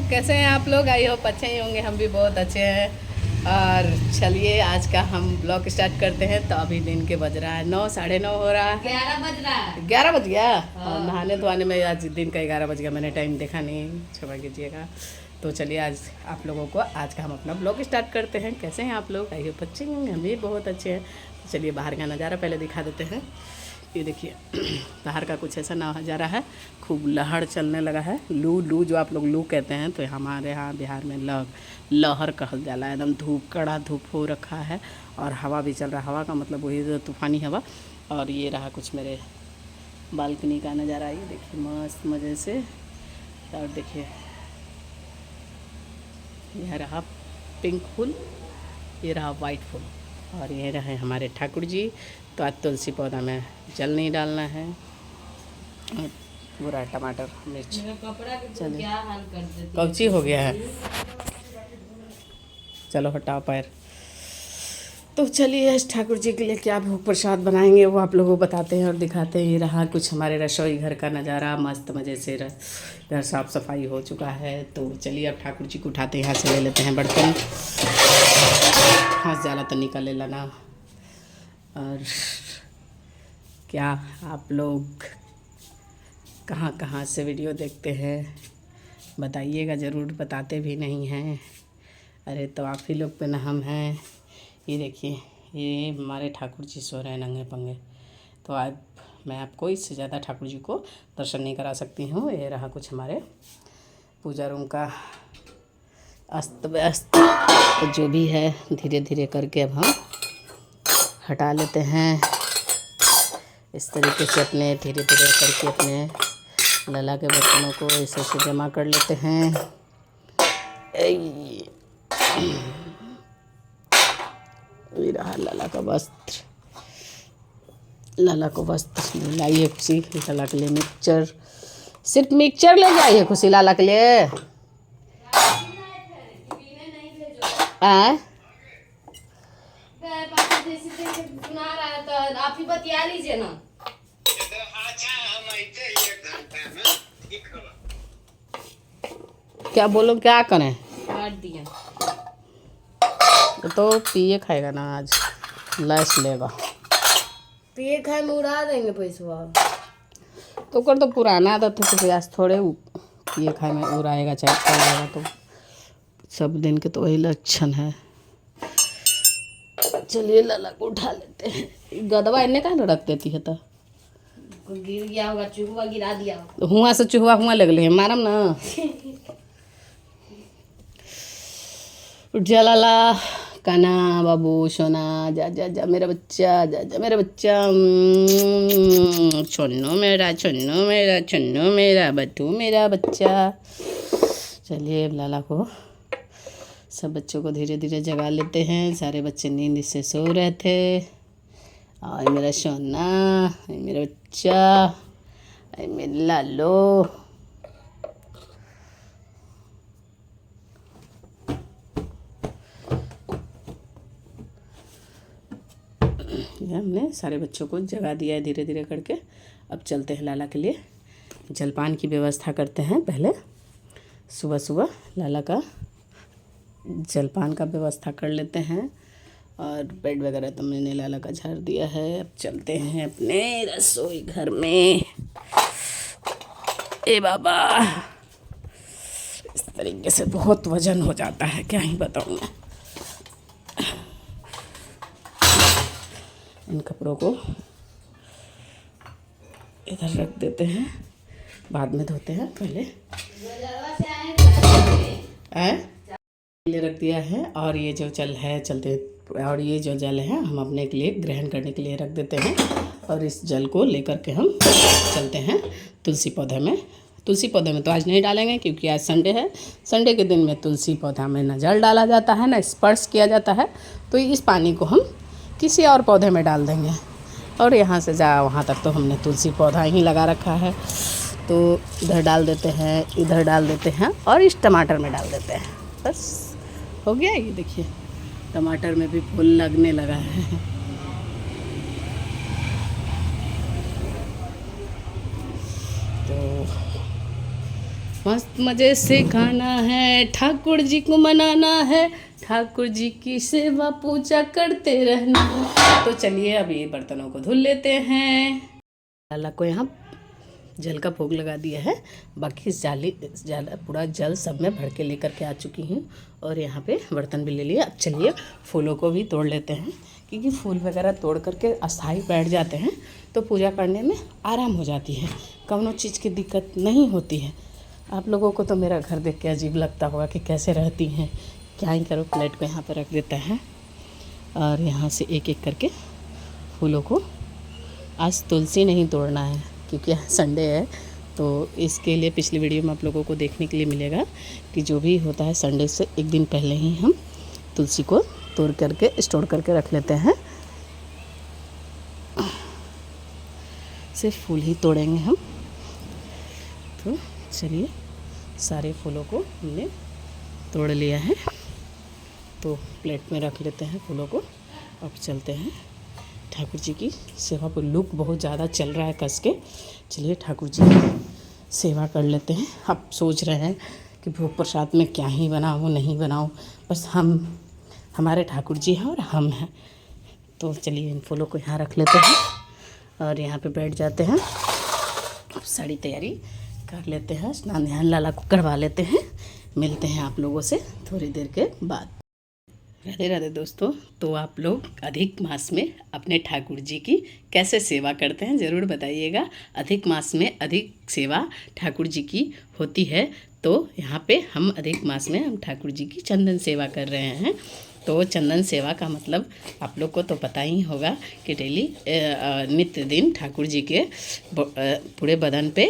कैसे हैं आप लोग? आई होप अच्छे ही होंगे, हम भी बहुत अच्छे हैं। और चलिए आज का हम ब्लॉग स्टार्ट करते हैं। तो अभी दिन के बज रहा है 9, 9:30 हो रहा है। 11 बज रहा है। 11 बज गया। हाँ। और नहाने धोने में आज दिन का 11 बज गया। मैंने टाइम देखा नहीं, क्षमा कीजिएगा। तो चलिए आज आप लोगों को आज का हम अपना ब्लॉग स्टार्ट करते हैं। कैसे हैं आप लोग? आई होप अच्छे हैं, हम भी बहुत अच्छे हैं। तो चलिए बाहर का नज़ारा पहले दिखा देते हैं। ये देखिए बाहर का कुछ ऐसा नज़ारा है। खूब लहर चलने लगा है। लू जो आप लोग लू कहते हैं, तो हमारे यहाँ बिहार में लहर कहल जाला। एकदम धूप, कड़ा धूप हो रखा है और हवा भी चल रहा है। हवा का मतलब वही तूफ़ानी हवा। और ये रहा कुछ मेरे बालकनी का नज़ारा। ये देखिए मस्त मज़े से। और देखिए यह रहा पिंक फूल, ये रहा वाइट फूल, और ये रहे हमारे ठाकुर जी। तो आज तुलसी पौधा में जल नहीं डालना है। और पूरा टमाटर मिर्च चलिए क्या हाल कर देती कौची हो गया है। चलो हटाओ पैर। तो चलिए ठाकुर जी के लिए क्या भोग प्रसाद बनाएंगे वो आप लोगों को बताते हैं और दिखाते हैं। ये रहा कुछ हमारे रसोई घर का नज़ारा। मस्त मज़े से घर साफ़ सफाई हो चुका है। तो चलिए अब ठाकुर जी को उठाते हैं, यहाँ से ले लेते हैं बर्तन। हाथ ज़्यादा तो निकल लेना। और क्या आप लोग कहाँ कहाँ से वीडियो देखते हैं बताइएगा ज़रूर, बताते भी नहीं हैं। अरे तो आप ही लोग पे ना हम हैं। ये देखिए ये हमारे ठाकुर जी सो रहे हैं नंगे पंगे। तो आज मैं आपको इससे ज़्यादा ठाकुर जी को दर्शन नहीं करा सकती हूँ। ये रहा कुछ हमारे पूजा रूम का अस्त व्यस्त। तो जो भी है धीरे धीरे करके अब हम हटा लेते हैं। इस तरीके से अपने धीरे धीरे करके अपने लला के बर्तनों को ऐसे से जमा कर लेते हैं। ये रहा लला का वस्त्र। लला को वस्त्र लाइए खुशी। लला के लिए मिक्सचर, सिर्फ मिक्सचर ले जाइए खुशी लाला के लिए। आप ही बतिया लीजिए ना। क्या बोलो, क्या करें? काट दिया तो पिए खाएगा ना, आज लैस लेगा। पिए खाए में उड़ा देंगे पैसा। तो कर तो पुराना आदत है, तो प्यास थोड़े पिए खाए में उड़ाएगा चाहे खाएगा। तो सब दिन के तो वही लक्षण है। चलिए लला को उठा लेते हैं। गदवा इन्हें कहाँ रख देती है? तो गिर गया होगा, चूहा गिरा दिया होगा। तो हुआ से चूहा हुआ लगले है मारम ना। उठ जा लाला, काना बाबू सोना, जा जा जा मेरा बच्चा, जा जा मेरा बच्चा। छन्नू मेरा, छन्नू मेरा, छन्नू मेरा, बट्टू मेरा बच्चा। चलिए लाला को, सब बच्चों को धीरे धीरे जगा लेते हैं। सारे बच्चे नींद से सो रहे थे। और मेरा सोना, मेरा बच्चा, मेरा लालो। हमने सारे बच्चों को जगा दिया है धीरे धीरे करके। अब चलते हैं लाला के लिए जलपान की व्यवस्था करते हैं। पहले सुबह सुबह लाला का जलपान का व्यवस्था कर लेते हैं। और बेड वगैरह तो मैंने लाला का झाड़ दिया है। अब चलते हैं अपने रसोई घर में। ए बाबा, इस तरीके से बहुत वजन हो जाता है, क्या ही बताऊँ मैं। इन कपड़ों को इधर रख देते हैं, बाद में धोते हैं। पहले रख दिया है। और ये जो जल है और ये जो जल है हम अपने के लिए ग्रहण करने के लिए रख देते हैं। और इस जल को लेकर के हम चलते हैं तुलसी पौधे में। तुलसी पौधे में तो आज नहीं डालेंगे क्योंकि आज संडे है। संडे के दिन में तुलसी पौधा में न जल डाला जाता है न स्पर्श किया जाता है। तो इस पानी को हम किसी और पौधे में डाल देंगे। और यहाँ से वहाँ तक तो हमने तुलसी पौधा ही लगा रखा है। तो इधर डाल देते हैं, इधर डाल देते हैं और इस टमाटर में डाल देते हैं। बस हो गया। ये देखिए टमाटर में भी फूल लगने लगा है। तो मस्त मज़े से खाना है, ठाकुर जी को मनाना है, ठाकुर जी की सेवा पूजा करते रहना है। तो चलिए अब ये बर्तनों को धुल लेते हैं। लाला को यहाँ जल का भोग लगा दिया है, बाकी पूरा जल सब में भर के लेकर के आ चुकी हूँ और यहाँ पे बर्तन भी ले लिए। अब चलिए फूलों को भी तोड़ लेते हैं, क्योंकि फूल वगैरह तोड़ करके अस्थाई बैठ जाते हैं तो पूजा करने में आराम हो जाती है, कौनो चीज़ की दिक्कत नहीं होती है। आप लोगों को तो मेरा घर देख के अजीब लगता होगा कि कैसे रहती हैं, क्या ही करो। प्लेट को यहाँ पर रख देते हैं और यहाँ से एक एक करके फूलों को, आज तुलसी नहीं तोड़ना है क्योंकि संडे है, तो इसके लिए पिछली वीडियो में आप लोगों को देखने के लिए मिलेगा कि जो भी होता है संडे से एक दिन पहले ही हम तुलसी को तोड़ करके स्टोर करके रख लेते हैं। सिर्फ फूल ही तोड़ेंगे हम। तो चलिए सारे फूलों को हमने तोड़ लिया है, तो प्लेट में रख लेते हैं फूलों को। अब चलते हैं ठाकुर जी की सेवा पर। लुक बहुत ज़्यादा चल रहा है कस के। चलिए ठाकुर जी की सेवा कर लेते हैं। अब सोच रहे हैं कि भोग प्रसाद में क्या ही बनाऊँ नहीं बनाऊँ, बस हमारे ठाकुर जी हैं और हम हैं। तो चलिए इन फूलों को यहाँ रख लेते हैं और यहाँ पे बैठ जाते हैं। अब सारी तैयारी कर लेते हैं, स्नान ध्यान लाला को करवा लेते हैं। मिलते हैं आप लोगों से थोड़ी देर के बाद। राधे राधे दोस्तों। तो आप लोग अधिक मास में अपने ठाकुर जी की कैसे सेवा करते हैं ज़रूर बताइएगा। अधिक मास में अधिक सेवा ठाकुर जी की होती है, तो यहाँ पे हम अधिक मास में हम ठाकुर जी की चंदन सेवा कर रहे हैं। तो चंदन सेवा का मतलब आप लोग को तो पता ही होगा कि डेली नित्य दिन ठाकुर जी के पूरे बदन पे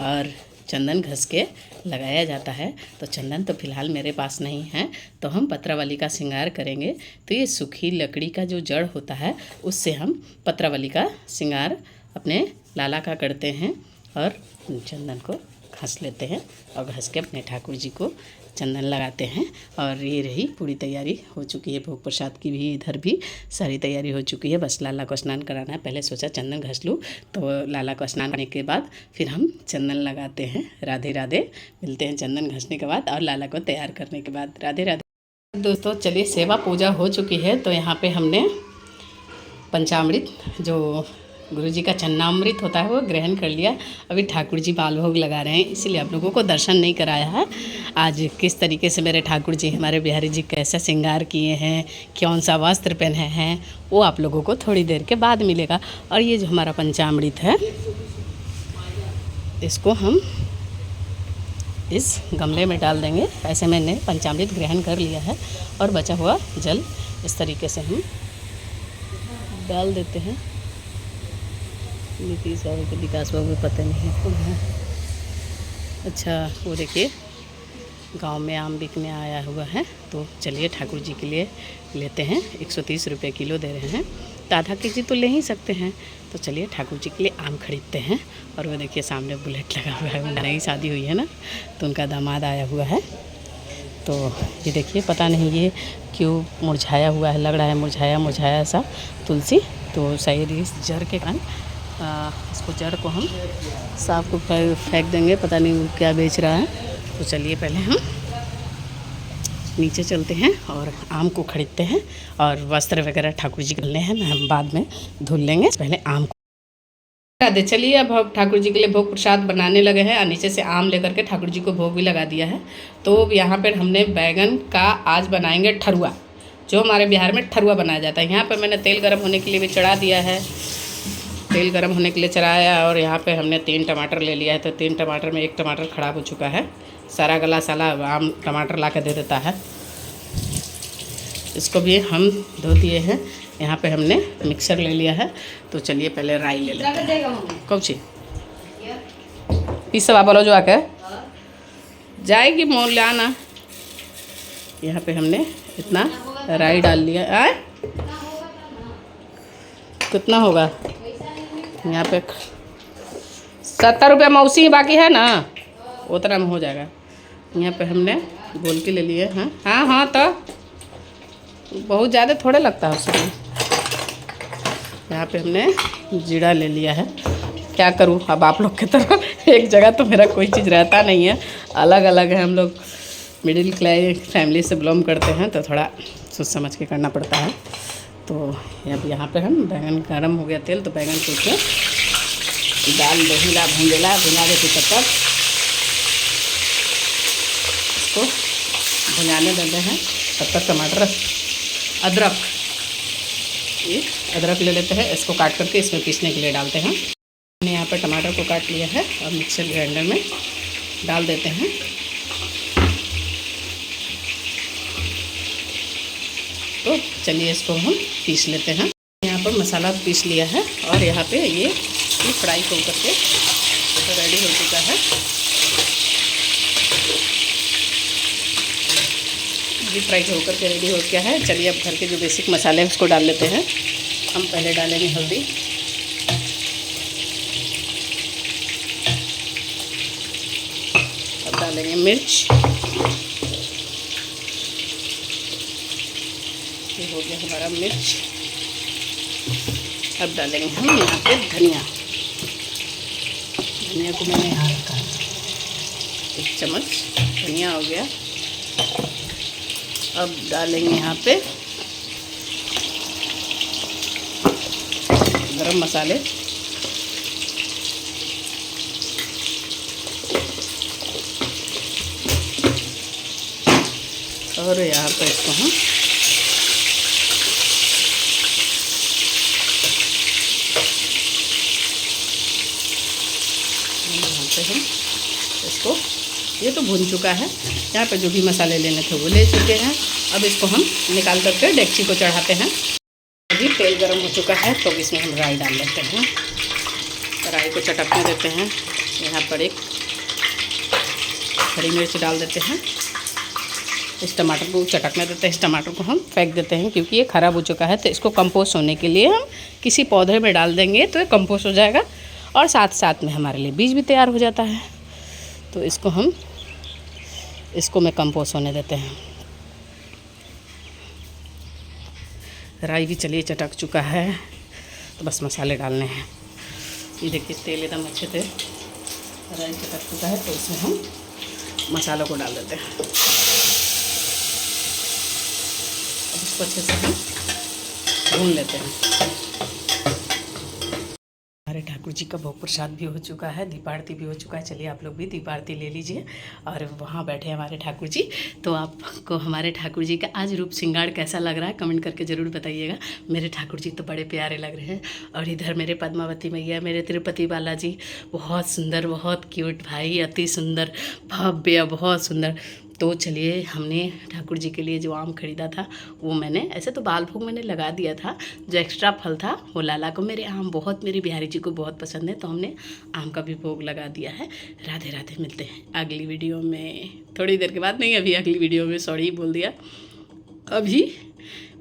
और चंदन घस के लगाया जाता है। तो चंदन तो फ़िलहाल मेरे पास नहीं है, तो हम पत्रावली का श्रृंगार करेंगे। तो ये सूखी लकड़ी का जो जड़ होता है उससे हम पत्रावली का श्रृंगार अपने लाला का करते हैं और चंदन को घस लेते हैं और घस के अपने ठाकुर जी को चंदन लगाते हैं। और ये रही पूरी तैयारी हो चुकी है भोग प्रसाद की भी, इधर भी सारी तैयारी हो चुकी है। बस लाला को स्नान कराना है। पहले सोचा चंदन घस लूँ, तो लाला को स्नान करने के बाद फिर हम चंदन लगाते हैं। राधे राधे। मिलते हैं चंदन घसने के बाद और लाला को तैयार करने के बाद। राधे राधे दोस्तों। चलिए सेवा पूजा हो चुकी है, तो यहाँ पर हमने पंचामृत जो गुरुजी का चन्नामृत होता है वो ग्रहण कर लिया। अभी ठाकुर जी बाल भोग लगा रहे हैं, इसीलिए आप लोगों को दर्शन नहीं कराया है। आज किस तरीके से मेरे ठाकुर जी, हमारे बिहारी जी कैसा श्रृंगार किए हैं, कौन सा वस्त्र पहने हैं, वो आप लोगों को थोड़ी देर के बाद मिलेगा। और ये जो हमारा पंचामृत है, इसको हम इस गमले में डाल देंगे। ऐसे मैंने पंचामृत ग्रहण कर लिया है और बचा हुआ जल इस तरीके से हम डाल देते हैं। नीतीश बाबू के विकास बाबू पता नहीं है। अच्छा, वो देखिए गांव में आम बिकने आया हुआ है, तो चलिए ठाकुर जी के लिए लेते हैं। 130 रुपये किलो दे रहे हैं, तो आधा केजी तो ले ही सकते हैं। तो चलिए ठाकुर जी के लिए आम खरीदते हैं। और वो देखिए सामने बुलेट लगा हुआ है, नई शादी हुई है ना, तो उनका दामाद आया हुआ है। तो ये देखिए पता नहीं ये क्यों मुरझाया हुआ है, लग रहा है मुरझाया सा तुलसी। तो शायद इस जड़ के कारण इसको जड़ को हम साफ को फेंक देंगे, पता नहीं क्या बेच रहा है। तो चलिए पहले हम नीचे चलते हैं और आम को खरीदते हैं। और वस्त्र वगैरह ठाकुर जी के लेने हैं, हम बाद में धुल लेंगे, पहले आम को। चलिए अब ठाकुर जी के लिए भोग प्रसाद बनाने लगे हैं और नीचे से आम लेकर के ठाकुर जी को भोग भी लगा दिया है। तो यहाँ पर हमने बैगन का आज बनाएंगे ठरुआ, जो हमारे बिहार में ठरुआ बनाया जाता है। यहाँ पर मैंने तेल गर्म होने के लिए भी चढ़ा दिया है, तेल गर्म होने के लिए चढ़ाया। और यहाँ पे हमने 3 टमाटर ले लिया है, तो 3 टमाटर में 1 टमाटर ख़राब हो चुका है। सारा गला साला आम टमाटर ला के दे देता है। इसको भी हम धो दिए हैं। यहाँ पे हमने मिक्सर ले लिया है। तो चलिए पहले राई ले लेते हैं। कौन सी पीसवा बोलो जो आके जाएगी मोल ले आना। यहाँ पे हमने इतना राई डाल लिया है। कितना होगा यहाँ पे? 70 रुपये मौसी बाकी है ना, उतना में हो जाएगा। यहाँ पे हमने गोल के ले लिए हैं। हाँ तो बहुत ज़्यादा थोड़े लगता है उसमें। यहाँ पे हमने जीरा ले लिया है। क्या करूँ अब आप लोग की तरह एक जगह तो मेरा कोई चीज़ रहता नहीं है, अलग अलग है। हम लोग मिडिल क्लास फैमिली से बिलोंग करते हैं, तो थोड़ा सोच समझ के करना पड़ता है। तो अब यहाँ पे हम बैंगन गर्म हो गया तेल, तो बैंगन को उसमें दाल भुंजा देते तब तक इसको भुंजाने देते हैं। तब तक टमाटर अदरक, ये अदरक ले लेते हैं, इसको काट करके इसमें पीसने के लिए डालते हैं। मैंने यहाँ पर टमाटर को काट लिया है और मिक्सर ग्राइंडर में डाल देते हैं। तो चलिए इसको हम पीस लेते हैं। यहाँ पर मसाला पीस लिया है और यहाँ पे ये फ्राई हो करके तो रेडी हो चुका है। ये फ्राई हो करके रेडी हो गया है। चलिए अब घर के जो बेसिक मसाले हैं उसको डाल लेते हैं। हम पहले डालेंगे हल्दी, अब डालेंगे मिर्च, ये हो गया हमारा मिर्च। अब डालेंगे हम यहाँ पे धनिया को मैंने यहाँ रखा है, 1 चम्मच धनिया हो गया। अब डालेंगे यहाँ पे गरम मसाले, और यहाँ पे इसको हम इसको, ये तो भून चुका है। यहाँ पे जो भी मसाले लेने थे वो ले चुके हैं। अब इसको हम निकाल करके डेगची को चढ़ाते हैं। अभी तेल गर्म हो चुका है, तो इसमें हम राई डाल लेते हैं। राई को चटकने देते हैं। यहाँ पर एक हरी मिर्च डाल देते हैं। इस टमाटर को चटकने देते हैं। इस टमाटर को हम फेंक देते हैं क्योंकि ये ख़राब हो चुका है। तो इसको कंपोस्ट होने के लिए हम किसी पौधे में डाल देंगे तो ये कंपोस्ट हो जाएगा और साथ साथ में हमारे लिए बीज भी तैयार हो जाता है। तो इसको मैं कंपोस्ट होने देते हैं। राई भी चलिए चटक चुका है, तो बस मसाले डालने हैं। ये देखिए तेल एकदम अच्छे से राई चटक चुका है, तो इसमें हम मसालों को डाल देते हैं। अब इसको अच्छे से हम भून लेते हैं। हमारे ठाकुर जी का भोग प्रसाद भी हो चुका है, दीप आरती भी हो चुका है। चलिए आप लोग भी दीप आरती ले लीजिए। और वहाँ बैठे हैं हमारे ठाकुर जी, तो आपको हमारे ठाकुर जी का आज रूप श्रृंगार कैसा लग रहा है कमेंट करके ज़रूर बताइएगा। मेरे ठाकुर जी तो बड़े प्यारे लग रहे हैं। और इधर मेरे पद्मावती मैया, मेरे तिरुपति बालाजी, बहुत सुंदर, बहुत क्यूट भाई, अति सुंदर, भव्य, बहुत सुंदर। तो चलिए, हमने ठाकुर जी के लिए जो आम खरीदा था वो मैंने, ऐसे तो बाल भोग मैंने लगा दिया था, जो एक्स्ट्रा फल था वो लाला को, मेरे आम बहुत, मेरी बिहारी जी को बहुत पसंद है, तो हमने आम का भी भोग लगा दिया है। राधे राधे, मिलते हैं अगली वीडियो में थोड़ी देर के बाद, नहीं अभी अगली वीडियो में, सॉरी बोल दिया। अभी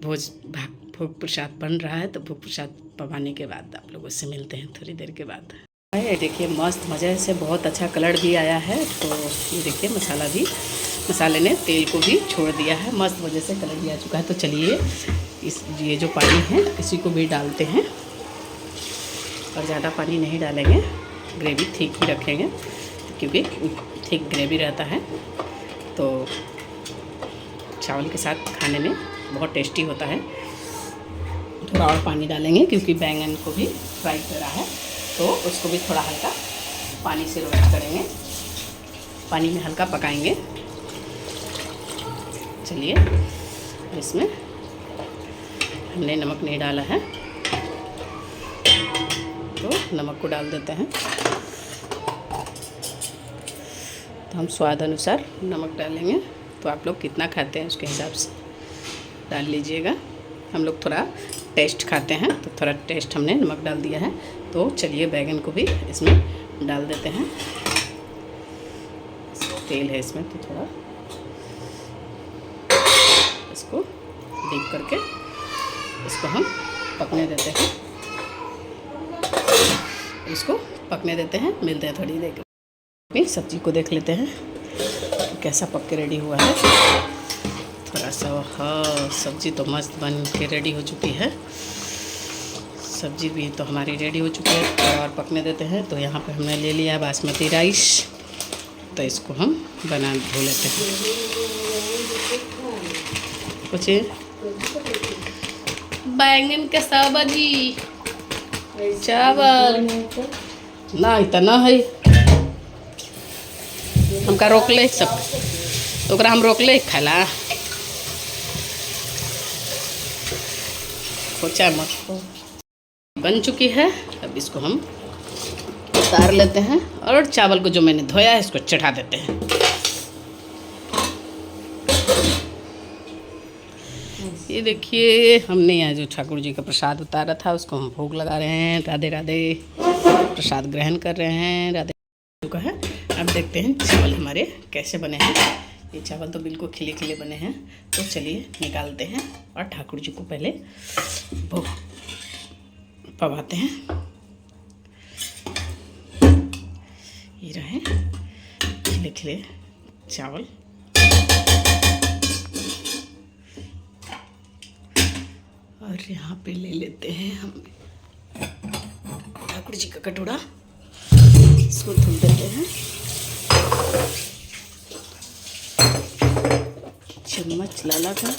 भोग प्रसाद बन रहा है, तो भोग प्रसाद पवाने के बाद आप लोगों से मिलते हैं थोड़ी देर के बाद। देखिए मस्त मज़े से बहुत अच्छा कलर भी आया है। तो ये देखिए मसाले ने तेल को भी छोड़ दिया है, मस्त वजह से कलर भी आ चुका है। तो चलिए ये जो पानी है इसी को भी डालते हैं, और ज़्यादा पानी नहीं डालेंगे, ग्रेवी ठीक ही रखेंगे क्योंकि ठीक ग्रेवी रहता है तो चावल के साथ खाने में बहुत टेस्टी होता है। थोड़ा और पानी डालेंगे क्योंकि बैंगन को भी फ्राई करा है, तो उसको भी थोड़ा हल्का पानी से रोस्ट करेंगे, पानी में हल्का पकाएंगे। चलिए, इसमें हमने नमक नहीं डाला है तो नमक को डाल देते हैं। तो हम स्वाद अनुसार नमक डालेंगे, तो आप लोग कितना खाते हैं उसके हिसाब से डाल लीजिएगा। हम लोग थोड़ा टेस्ट खाते हैं, तो थोड़ा टेस्ट हमने नमक डाल दिया है। तो चलिए बैगन को भी इसमें डाल देते हैं। तेल है इसमें, तो थोड़ा इसको डीप करके इसको हम पकने देते हैं। इसको पकने देते हैं, मिलते हैं थोड़ी देर में। सब्जी को देख लेते हैं कैसा पक के रेडी हुआ है। थोड़ा सा, हाँ सब्जी तो मस्त बन के रेडी हो चुकी है। सब्जी भी तो हमारी रेडी हो चुकी है, थोड़ा और पकने देते हैं। तो यहाँ पे हमने ले लिया बासमती राइस, तो इसको हम बना धो लेते हैं। कुछ बैंगन का सब्जी, चावल ना इतना है, हमका रोक ले सब, तो ओकरा हम रोक ले खाला खोचा मत। बन चुकी है, अब इसको हम उतार लेते हैं और चावल को जो मैंने धोया है इसको चढ़ा देते हैं। ये देखिए, हमने यहाँ जो ठाकुर जी का प्रसाद उतारा था उसको हम भोग लगा रहे हैं। राधे राधे, प्रसाद ग्रहण कर रहे हैं। राधे चुका है। अब देखते हैं चावल हमारे कैसे बने हैं। ये चावल तो बिल्कुल खिले खिले बने हैं, तो चलिए निकालते हैं और ठाकुर जी को पहले भोग पवाते हैं। ये रहे खिले खिले चावल। और यहाँ पे ले लेते हैं हम ठाकुर जी का कटोरा, इसको धुल देते हैं। चम्मच लाला का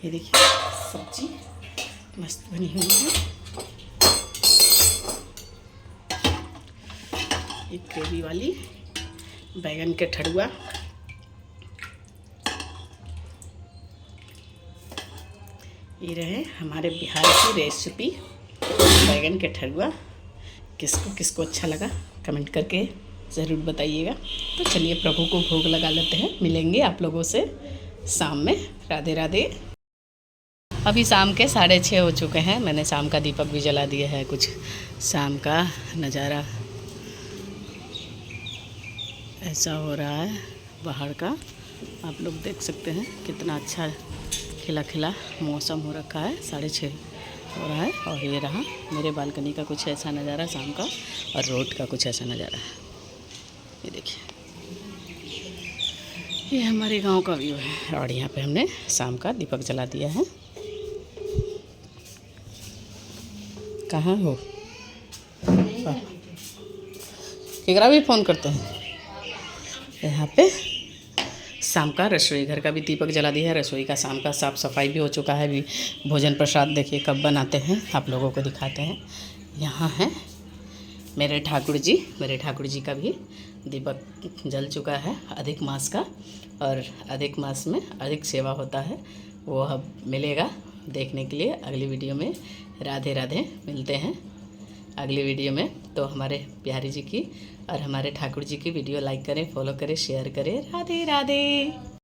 ये देखिए, सब्जी मस्त बनी हुई है। एक ग्रेवी वाली बैगन के ठड़ुआ, ये रहे हमारे बिहार की रेसिपी बैगन के ठड़ुआ। किसको किसको अच्छा लगा कमेंट करके ज़रूर बताइएगा। तो चलिए प्रभु को भोग लगा लेते हैं, मिलेंगे आप लोगों से शाम में। राधे राधे। अभी शाम के 6:30 हो चुके हैं। मैंने शाम का दीपक भी जला दिया है। कुछ शाम का नज़ारा ऐसा हो रहा है बाहर का, आप लोग देख सकते हैं कितना अच्छा खिला खिला मौसम हो रखा है। 6:30 हो रहा है और ये रहा मेरे बालकनी का कुछ ऐसा नज़ारा शाम का, और रोड का कुछ ऐसा नज़ारा है। ये देखिए, ये हमारे गांव का व्यू है। और यहाँ पे हमने शाम का दीपक जला दिया है। कहाँ हो? केकरा भी फ़ोन करते हैं। यहाँ पे शाम का रसोई घर का भी दीपक जला दिया है। रसोई का शाम का साफ़ सफाई भी हो चुका है। अभी भोजन प्रसाद देखिए कब बनाते हैं, आप लोगों को दिखाते हैं। यहाँ है मेरे ठाकुर जी का भी दीपक जल चुका है अधिक मास का। और अधिक मास में अधिक सेवा होता है, वो अब मिलेगा देखने के लिए अगली वीडियो में। राधे राधे, मिलते हैं अगली वीडियो में। तो हमारे बिहारी जी की और हमारे ठाकुर जी की वीडियो लाइक करें, फॉलो करें, शेयर करें। राधे राधे।